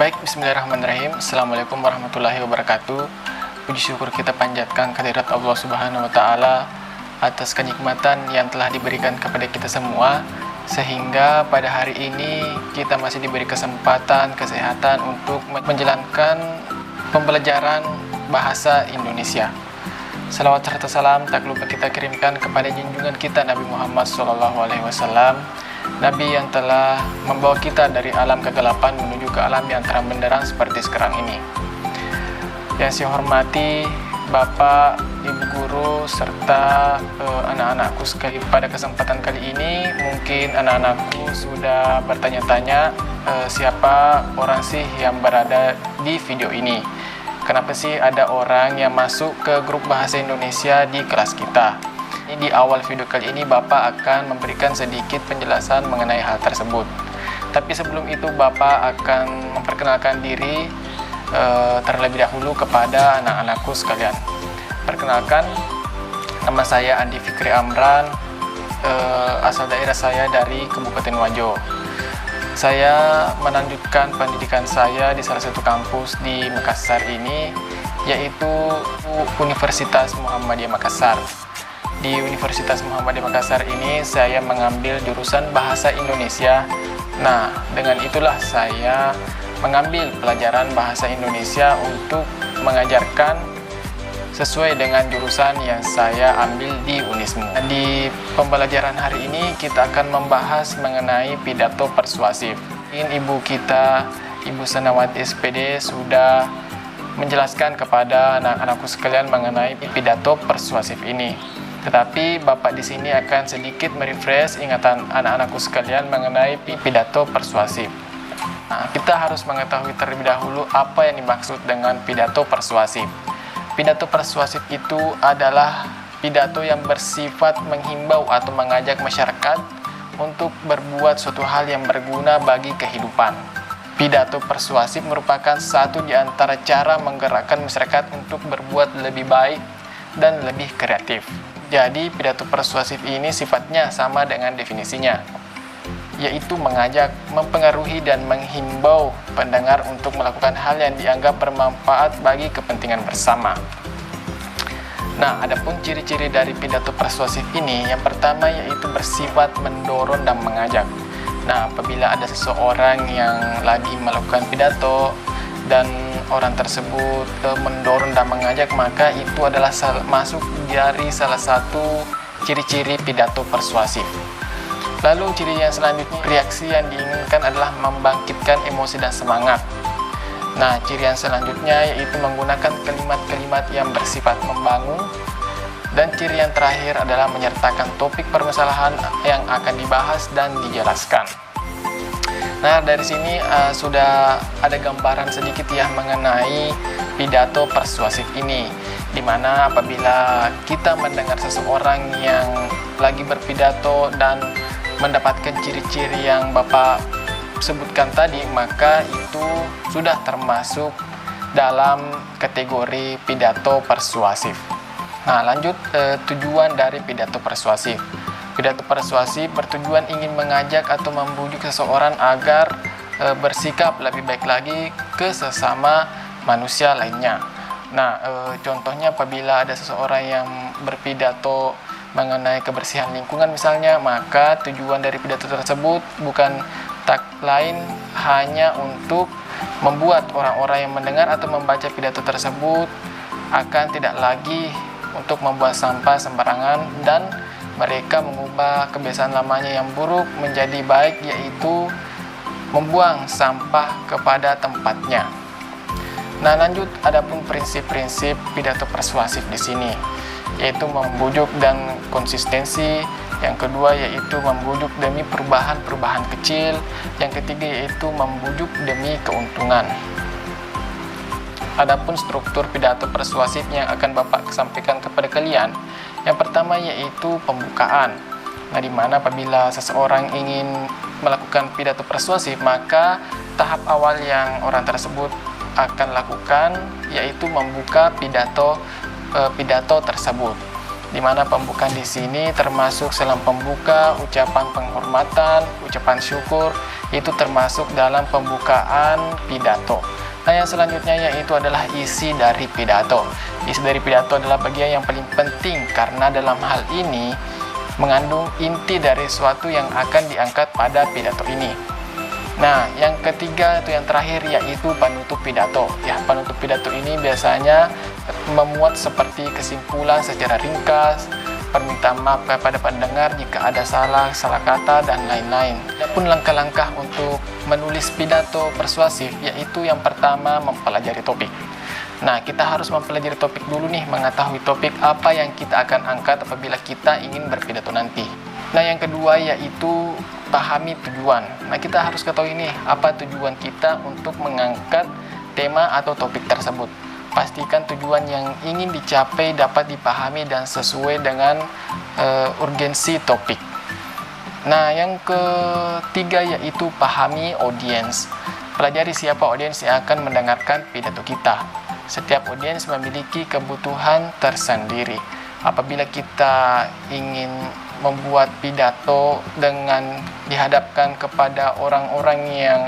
Baik, bismillahirrahmanirrahim. Assalamualaikum warahmatullahi wabarakatuh. Puji syukur kita panjatkan kehadirat Allah Subhanahu wa Ta'ala atas kenikmatan yang telah diberikan kepada kita semua, sehingga pada hari ini kita masih diberi kesempatan, kesehatan untuk menjalankan pembelajaran bahasa Indonesia. Salawat serta salam tak lupa kita kirimkan kepada junjungan kita Nabi Muhammad SAW, Nabi yang telah membawa kita dari alam kegelapan menuju ke alam yang terang benderang seperti sekarang ini. Yang saya hormati Bapak, Ibu Guru, serta anak-anakku sekali. Pada kesempatan kali ini mungkin anak-anakku sudah bertanya-tanya siapa orang sih yang berada di video ini. Kenapa sih ada orang yang masuk ke grup bahasa Indonesia di kelas kita? Di awal video kali ini Bapak akan memberikan sedikit penjelasan mengenai hal tersebut. Tapi sebelum itu Bapak akan memperkenalkan diri terlebih dahulu kepada anak-anakku sekalian. Perkenalkan, nama saya Andi Fikri Amran, asal daerah saya dari Kabupaten Wajo. Saya melanjutkan pendidikan saya di salah satu kampus di Makassar ini, yaitu Universitas Muhammadiyah Makassar. Di Universitas Muhammadiyah Makassar ini saya mengambil jurusan Bahasa Indonesia. Nah, dengan itulah saya mengambil pelajaran Bahasa Indonesia untuk mengajarkan sesuai dengan jurusan yang saya ambil di Unismu. Di pembelajaran hari ini kita akan membahas mengenai pidato persuasif. Ibu kita, Ibu Sanawati SPD, sudah menjelaskan kepada anak-anakku sekalian mengenai pidato persuasif ini. Tetapi Bapak di sini akan sedikit merefresh ingatan anak-anakku sekalian mengenai pidato persuasif. Nah, kita harus mengetahui terlebih dahulu apa yang dimaksud dengan pidato persuasif. Pidato persuasif itu adalah pidato yang bersifat menghimbau atau mengajak masyarakat untuk berbuat suatu hal yang berguna bagi kehidupan. Pidato persuasif merupakan satu di antara cara menggerakkan masyarakat untuk berbuat lebih baik dan lebih kreatif. Jadi, pidato persuasif ini sifatnya sama dengan definisinya, yaitu mengajak, mempengaruhi, dan menghimbau pendengar untuk melakukan hal yang dianggap bermanfaat bagi kepentingan bersama. Nah, adapun ciri-ciri dari pidato persuasif ini, yang pertama yaitu bersifat mendorong dan mengajak. Nah, apabila ada seseorang yang lagi melakukan pidato dan orang tersebut mendorong dan mengajak, maka itu adalah masuk dari salah satu ciri-ciri pidato persuasif. Lalu ciri yang selanjutnya, reaksi yang diinginkan adalah membangkitkan emosi dan semangat. Nah, ciri yang selanjutnya yaitu menggunakan kalimat-kalimat yang bersifat membangun. Dan ciri yang terakhir adalah menyertakan topik permasalahan yang akan dibahas dan dijelaskan. Nah, dari sini sudah ada gambaran sedikit ya mengenai pidato persuasif ini, di mana apabila kita mendengar seseorang yang lagi berpidato dan mendapatkan ciri-ciri yang Bapak sebutkan tadi, maka itu sudah termasuk dalam kategori pidato persuasif. Nah, lanjut tujuan dari pidato persuasif. Pidato persuasif bertujuan ingin mengajak atau membujuk seseorang agar bersikap lebih baik lagi ke sesama manusia lainnya. Nah, contohnya apabila ada seseorang yang berpidato mengenai kebersihan lingkungan misalnya, maka tujuan dari pidato tersebut bukan tak lain hanya untuk membuat orang-orang yang mendengar atau membaca pidato tersebut akan tidak lagi untuk membuat sampah sembarangan dan mereka mengubah kebiasaan lamanya yang buruk menjadi baik, yaitu membuang sampah kepada tempatnya. Nah, lanjut adapun prinsip-prinsip pidato persuasif di sini, yaitu membujuk dan konsistensi. Yang kedua yaitu membujuk demi perubahan-perubahan kecil. Yang ketiga yaitu membujuk demi keuntungan. Adapun struktur pidato persuasif yang akan Bapak sampaikan kepada kalian, yang pertama yaitu pembukaan. Nah, di mana apabila seseorang ingin melakukan pidato persuasif, maka tahap awal yang orang tersebut akan lakukan yaitu membuka pidato tersebut. di mana pembukaan di sini termasuk salam pembuka, ucapan penghormatan, ucapan syukur, itu termasuk dalam pembukaan pidato. Nah, yang selanjutnya yaitu adalah isi dari pidato. Isi dari pidato adalah bagian yang paling penting karena dalam hal ini mengandung inti dari sesuatu yang akan diangkat pada pidato ini. Nah, yang ketiga atau yang terakhir yaitu penutup pidato. Ya, penutup pidato ini biasanya memuat seperti kesimpulan secara ringkas, permintaan maaf kepada pendengar jika ada salah kata dan lain-lain. Adapun langkah-langkah untuk menulis pidato persuasif yaitu yang pertama mempelajari topik. Nah, kita harus mempelajari topik dulu nih, mengetahui topik apa yang kita akan angkat apabila kita ingin berpidato nanti. Nah, yang kedua yaitu pahami tujuan. Nah, kita harus ketahui nih apa tujuan kita untuk mengangkat tema atau topik tersebut. Pastikan tujuan yang ingin dicapai dapat dipahami dan sesuai dengan urgensi topik. Nah, yang ketiga yaitu pahami audiens. Pelajari siapa audiens yang akan mendengarkan pidato kita. Setiap audiens memiliki kebutuhan tersendiri. Apabila kita ingin membuat pidato dengan dihadapkan kepada orang-orang yang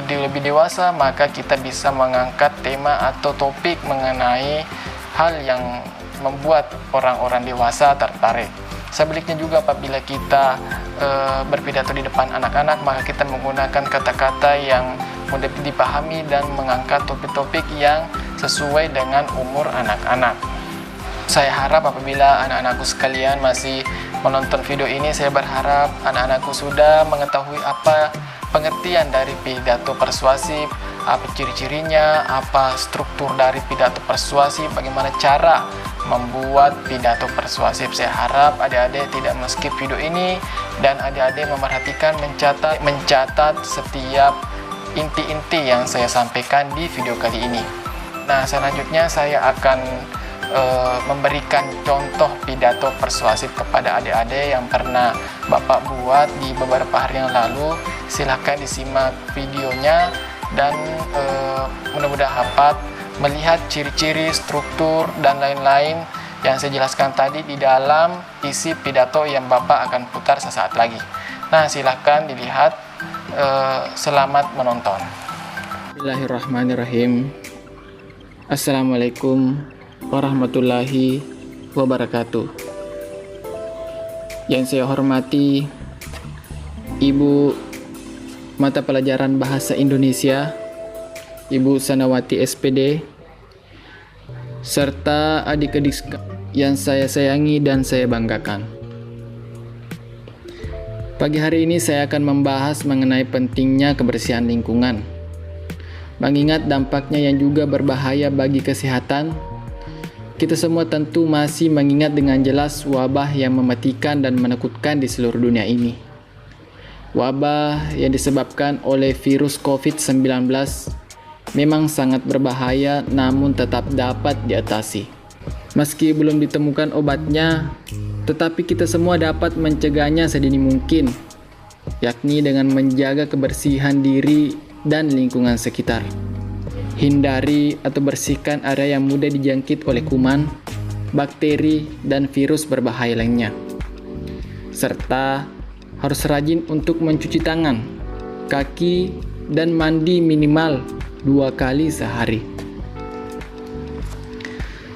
lebih dewasa, maka kita bisa mengangkat tema atau topik mengenai hal yang membuat orang-orang dewasa tertarik. Sebaliknya juga apabila kita berpidato di depan anak-anak, maka kita menggunakan kata-kata yang mudah dipahami dan mengangkat topik-topik yang sesuai dengan umur anak-anak. Saya harap apabila anak-anakku sekalian masih menonton video ini, saya berharap anak-anakku sudah mengetahui apa pengertian dari pidato persuasif, apa ciri-cirinya, apa struktur dari pidato persuasif, bagaimana cara membuat pidato persuasif. Saya harap adik-adik tidak men-skip video ini dan adik-adik memperhatikan mencatat setiap inti-inti yang saya sampaikan di video kali ini. Nah, selanjutnya saya akan memberikan contoh pidato persuasif kepada adik-adik yang pernah Bapak buat di beberapa hari yang lalu. Silahkan disimak videonya dan mudah-mudahan dapat melihat ciri-ciri, struktur, dan lain-lain yang saya jelaskan tadi di dalam isi pidato yang Bapak akan putar sesaat lagi. Nah, silahkan dilihat. Selamat menonton. Bismillahirrahmanirrahim. Assalamualaikum warahmatullahi wabarakatuh. Yang saya hormati Ibu Mata Pelajaran Bahasa Indonesia, Ibu Sanawati SPD, serta adik-adik yang saya sayangi dan saya banggakan. Pagi hari ini saya akan membahas mengenai pentingnya kebersihan lingkungan. Mengingat dampaknya yang juga berbahaya bagi kesehatan, kita semua tentu masih mengingat dengan jelas wabah yang mematikan dan menakutkan di seluruh dunia ini. Wabah yang disebabkan oleh virus COVID-19 memang sangat berbahaya namun tetap dapat diatasi. Meski belum ditemukan obatnya, tetapi kita semua dapat mencegahnya sedini mungkin, yakni dengan menjaga kebersihan diri dan lingkungan sekitar. Hindari atau bersihkan area yang mudah dijangkit oleh kuman, bakteri, dan virus berbahaya lainnya. Serta harus rajin untuk mencuci tangan, kaki, dan mandi minimal 2 kali sehari.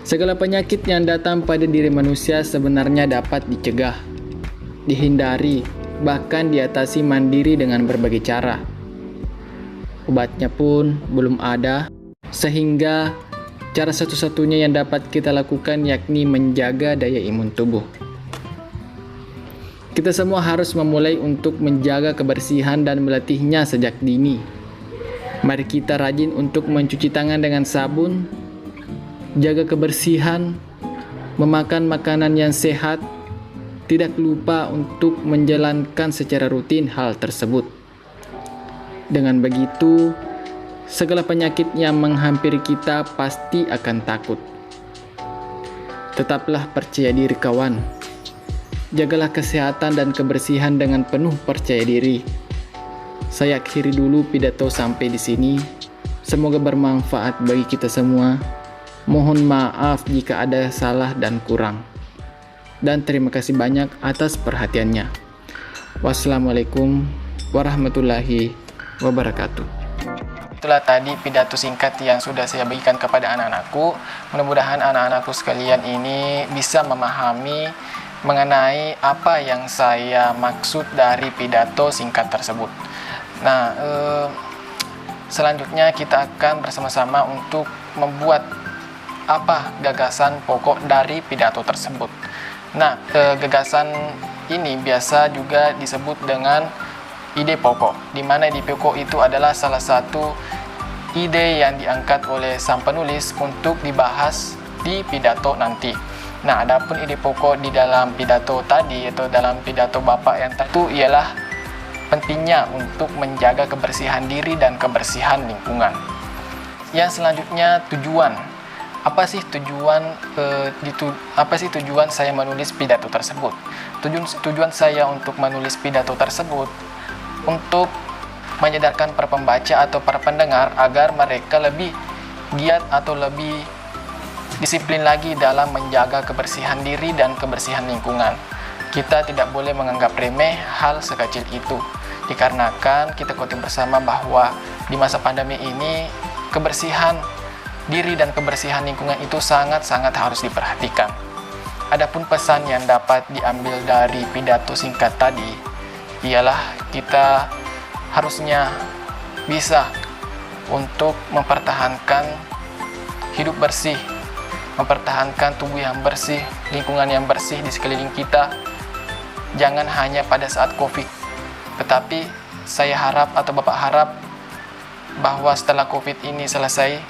Segala penyakit yang datang pada diri manusia sebenarnya dapat dicegah, dihindari, bahkan diatasi mandiri dengan berbagai cara. Obatnya pun belum ada, sehingga cara satu-satunya yang dapat kita lakukan yakni menjaga daya imun tubuh. Kita semua harus memulai untuk menjaga kebersihan dan melatihnya sejak dini. Mari kita rajin untuk mencuci tangan dengan sabun, jaga kebersihan, memakan makanan yang sehat, tidak lupa untuk menjalankan secara rutin hal tersebut. Dengan begitu, segala penyakit yang menghampiri kita pasti akan takut. Tetaplah percaya diri kawan. Jagalah kesehatan dan kebersihan dengan penuh percaya diri. Saya akhiri dulu pidato sampai di sini. Semoga bermanfaat bagi kita semua. Mohon maaf jika ada salah dan kurang. dan terima kasih banyak atas perhatiannya. Wassalamualaikum warahmatullahi wabarakatuh. Itulah tadi pidato singkat yang sudah saya bagikan kepada anak-anakku. Mudah-mudahan anak-anakku sekalian ini bisa memahami mengenai apa yang saya maksud dari pidato singkat tersebut. Nah, selanjutnya kita akan bersama-sama untuk membuat apa gagasan pokok dari pidato tersebut. Nah, gagasan ini biasa juga disebut dengan ide pokok, di mana ide pokok itu adalah salah satu ide yang diangkat oleh sang penulis untuk dibahas di pidato nanti. Nah, adapun ide pokok di dalam pidato tadi atau dalam pidato Bapak yang tadi ialah pentingnya untuk menjaga kebersihan diri dan kebersihan lingkungan. Yang selanjutnya, tujuan. Apa sih tujuan saya menulis pidato tersebut? Tujuan saya untuk menulis pidato tersebut untuk menyadarkan para pembaca atau para pendengar agar mereka lebih giat atau lebih disiplin lagi dalam menjaga kebersihan diri dan kebersihan lingkungan. Kita tidak boleh menganggap remeh hal sekecil itu, dikarenakan kita ketahui bersama bahwa di masa pandemi ini kebersihan diri dan kebersihan lingkungan itu sangat-sangat harus diperhatikan. Adapun pesan yang dapat diambil dari pidato singkat tadi ialah kita harusnya bisa untuk mempertahankan hidup bersih, mempertahankan tubuh yang bersih, lingkungan yang bersih di sekeliling kita. Jangan hanya pada saat COVID, tetapi saya harap atau Bapak harap bahwa setelah COVID ini selesai,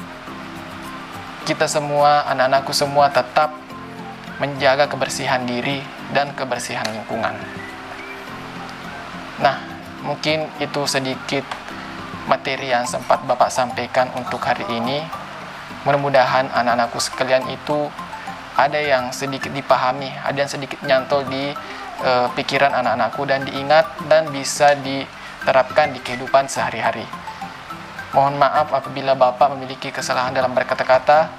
kita semua, anak-anakku semua tetap menjaga kebersihan diri dan kebersihan lingkungan. Nah, mungkin itu sedikit materi yang sempat Bapak sampaikan untuk hari ini. Mudah-mudahan anak-anakku sekalian itu ada yang sedikit dipahami, ada yang sedikit nyantol di pikiran anak-anakku dan diingat dan bisa diterapkan di kehidupan sehari-hari. Mohon maaf apabila Bapak memiliki kesalahan dalam berkata-kata.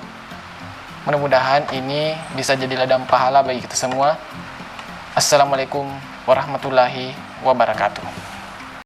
Mudah-mudahan ini bisa jadi ladang pahala bagi kita semua. Assalamualaikum warahmatullahi wabarakatuh.